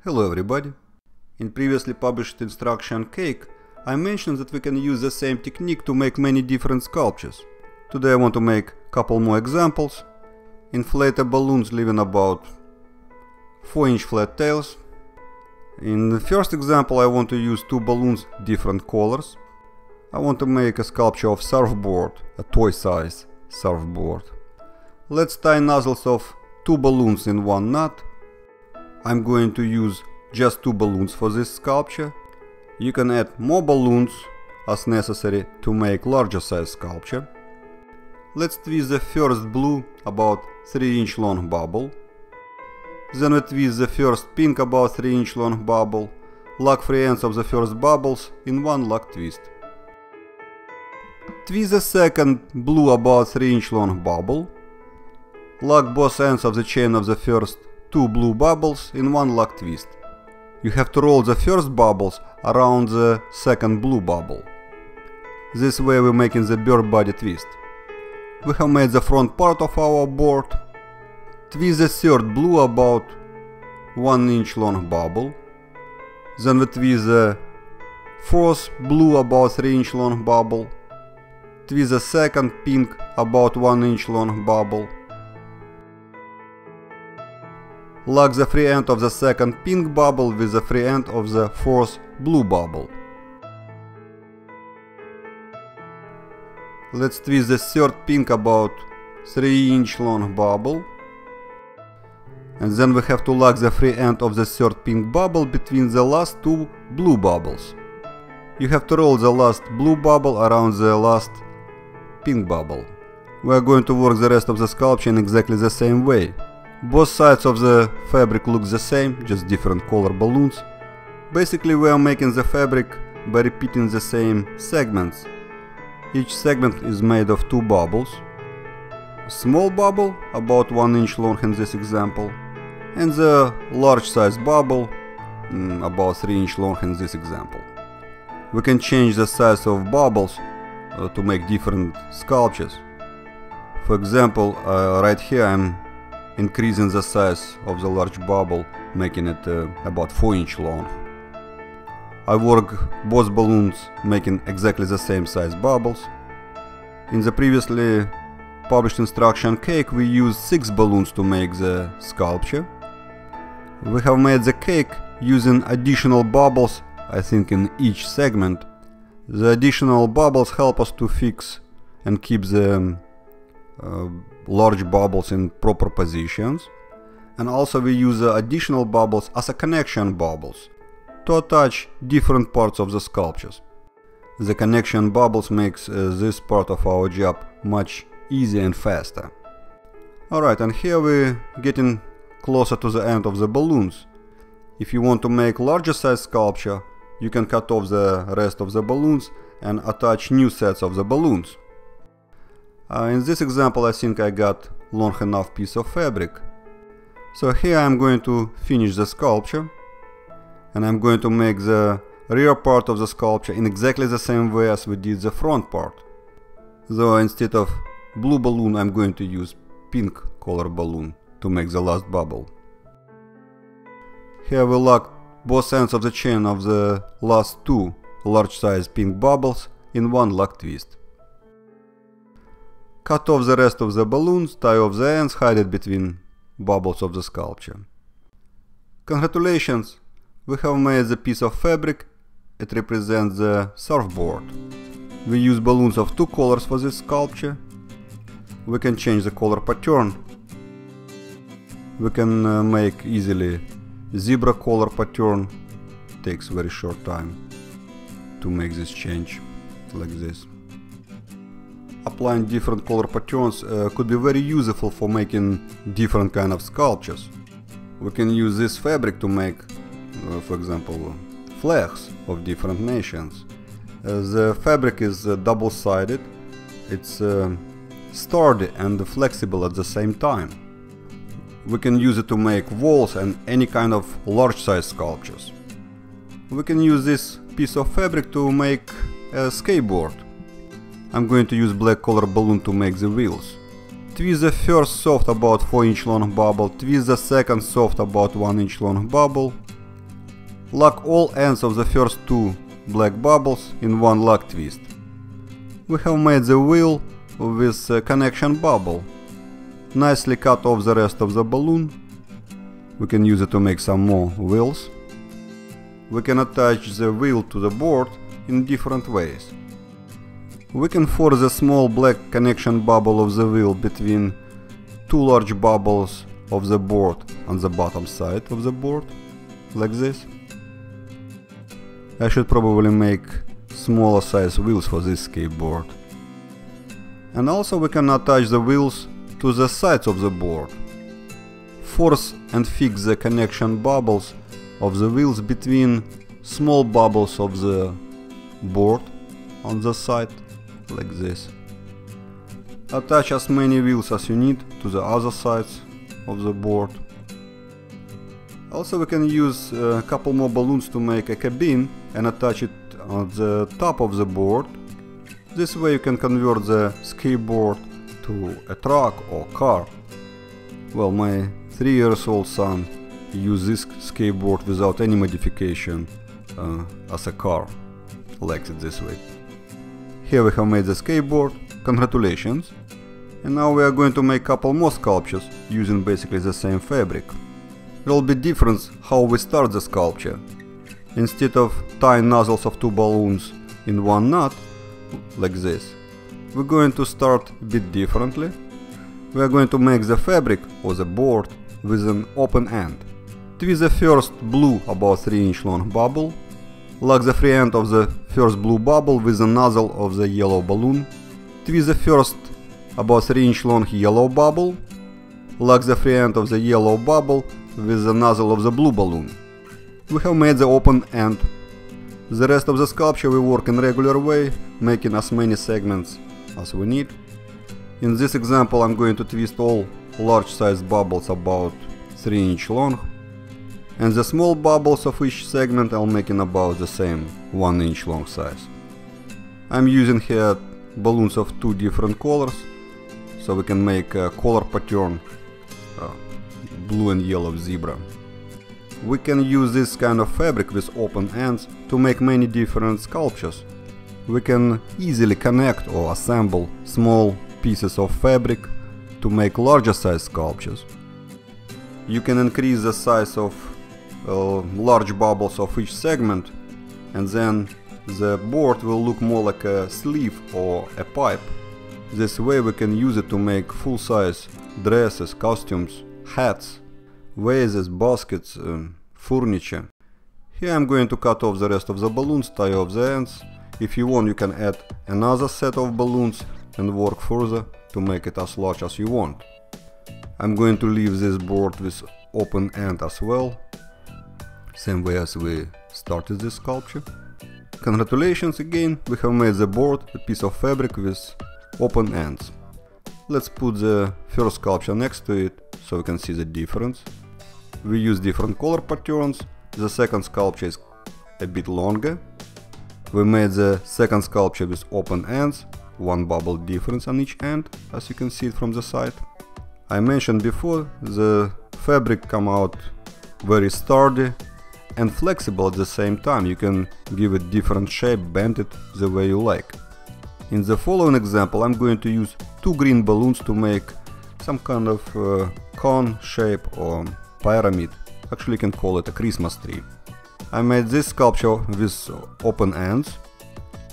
Hello everybody! In previously published instruction cake, I mentioned that we can use the same technique to make many different sculptures. Today I want to make a couple more examples. Inflatable balloons leaving about 4-inch flat tails. In the first example I want to use two balloons different colors. I want to make a sculpture of surfboard, a toy size surfboard. Let's tie nozzles of two balloons in one knot. I'm going to use just two balloons for this sculpture. You can add more balloons as necessary to make larger size sculpture. Let's twist the first blue about 3-inch long bubble. Then we twist the first pink about 3-inch long bubble. Lock free ends of the first bubbles in one lock twist. Twist the second blue about 3-inch long bubble. Lock both ends of the chain of the first two blue bubbles in one lock twist. You have to roll the first bubbles around the second blue bubble. This way we're making the bird body twist. We have made the front part of our board. Twist the third blue about 1-inch long bubble. Then we twist the fourth blue about 3-inch long bubble. Twist the second pink about 1-inch long bubble. Lock the free end of the second pink bubble with the free end of the fourth blue bubble. Let's twist the third pink about 3-inch long bubble. And then we have to lock the free end of the third pink bubble between the last two blue bubbles. You have to roll the last blue bubble around the last pink bubble. We are going to work the rest of the sculpture in exactly the same way. Both sides of the fabric look the same, just different color balloons. Basically we are making the fabric by repeating the same segments. Each segment is made of two bubbles. A small bubble, about 1-inch long in this example, and the large size bubble, about 3-inch long in this example. We can change the size of bubbles to make different sculptures. For example, right here I'm increasing the size of the large bubble, making it about 4-inch long. I work both balloons making exactly the same size bubbles. In the previously published instruction cake we used 6 balloons to make the sculpture. We have made the cake using additional bubbles, I think in each segment. The additional bubbles help us to fix and keep the large bubbles in proper positions, and also we use additional bubbles as a connection bubbles to attach different parts of the sculptures. The connection bubbles makes this part of our job much easier and faster. Alright, and here we're getting closer to the end of the balloons. If you want to make larger size sculpture, you can cut off the rest of the balloons and attach new sets of the balloons. In this example I think I got long enough piece of fabric. So here I'm going to finish the sculpture, and I'm going to make the rear part of the sculpture in exactly the same way as we did the front part. Though instead of blue balloon I'm going to use pink color balloon to make the last bubble. Here we lock both ends of the chain of the last two large size pink bubbles in one lock twist. Cut off the rest of the balloons, tie off the ends, hide it between bubbles of the sculpture. Congratulations! We have made the piece of fabric. It represents the surfboard. We use balloons of two colors for this sculpture. We can change the color pattern. We can make easily zebra color pattern. Takes very short time to make this change like this. Applying different color patterns could be very useful for making different kind of sculptures. We can use this fabric to make, for example, flags of different nations. The fabric is double-sided. It's sturdy and flexible at the same time. We can use it to make walls and any kind of large size sculptures. We can use this piece of fabric to make a skateboard. I'm going to use black color balloon to make the wheels. Twist the first soft about 4-inch long bubble, twist the second soft about 1-inch long bubble, Lock all ends of the first two black bubbles in one lock twist. We have made the wheel with a connection bubble. Nicely cut off the rest of the balloon. We can use it to make some more wheels. We can attach the wheel to the board in different ways. We can force a small black connection bubble of the wheel between two large bubbles of the board on the bottom side of the board, like this. I should probably make smaller size wheels for this skateboard. And also we can attach the wheels to the sides of the board. Force and fix the connection bubbles of the wheels between small bubbles of the board on the side, like this. Attach as many wheels as you need to the other sides of the board. Also we can use a couple more balloons to make a cabin and attach it on the top of the board. This way you can convert the skateboard to a truck or car. Well, my 3-year-old son uses this skateboard without any modification as a car. Likes it this way. Here we have made the skateboard. Congratulations! And now we are going to make a couple more sculptures using basically the same fabric. There will be difference how we start the sculpture. Instead of tying nozzles of two balloons in one knot, like this, we're going to start a bit differently. We are going to make the fabric or the board with an open end. Twist the first blue about 3-inch long bubble. Lock the free end of the first blue bubble with the nozzle of the yellow balloon. Twist the first about 3-inch long yellow bubble. Lock the free end of the yellow bubble with the nozzle of the blue balloon. We have made the open end. The rest of the sculpture we work in regular way, making as many segments as we need. In this example I'm going to twist all large sized bubbles about 3-inch long, and the small bubbles of each segment I'll make in about the same 1-inch long size. I'm using here balloons of two different colors, so we can make a color pattern, blue and yellow zebra. We can use this kind of fabric with open ends to make many different sculptures. We can easily connect or assemble small pieces of fabric to make larger size sculptures. You can increase the size of large bubbles of each segment, and then the board will look more like a sleeve or a pipe. This way we can use it to make full-size dresses, costumes, hats, vases, baskets, furniture. Here I'm going to cut off the rest of the balloons, tie off the ends. If you want, you can add another set of balloons and work further to make it as large as you want. I'm going to leave this board with open end as well, same way as we started this sculpture. Congratulations again, we have made the board a piece of fabric with open ends. Let's put the first sculpture next to it so we can see the difference. We use different color patterns. The second sculpture is a bit longer. We made the second sculpture with open ends, one bubble difference on each end, as you can see it from the side. I mentioned before, the fabric come out very sturdy and flexible at the same time. You can give it different shape, bend it the way you like. In the following example I'm going to use two green balloons to make some kind of cone shape or pyramid. Actually you can call it a Christmas tree. I made this sculpture with open ends.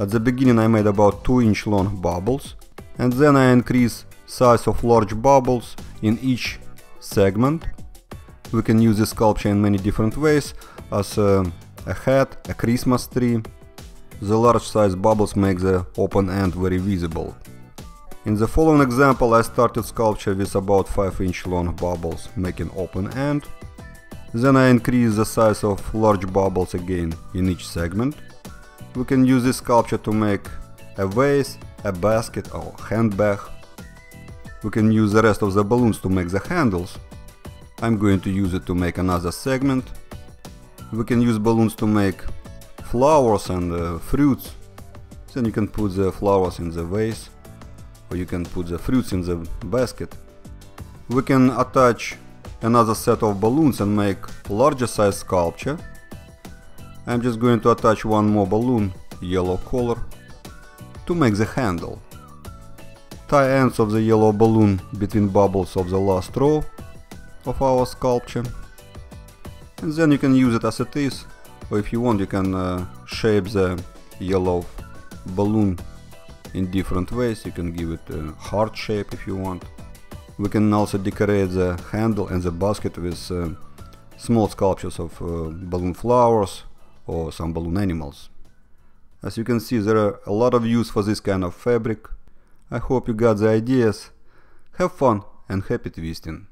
At the beginning I made about 2-inch long bubbles, and then I increase size of large bubbles in each segment. We can use this sculpture in many different ways, as a hat, a Christmas tree. The large size bubbles make the open end very visible. In the following example I started sculpture with about 5-inch long bubbles making open end. Then I increase the size of large bubbles again in each segment. We can use this sculpture to make a vase, a basket or handbag. We can use the rest of the balloons to make the handles. I'm going to use it to make another segment. We can use balloons to make flowers and fruits. Then you can put the flowers in the vase, or you can put the fruits in the basket. We can attach another set of balloons and make larger size sculpture. I'm just going to attach one more balloon, yellow color, to make the handle. Tie ends of the yellow balloon between bubbles of the last row of our sculpture, and then you can use it as it is, or if you want you can shape the yellow balloon in different ways. You can give it a heart shape if you want. We can also decorate the handle and the basket with small sculptures of balloon flowers or some balloon animals. As you can see, there are a lot of use for this kind of fabric. I hope you got the ideas. Have fun and happy twisting!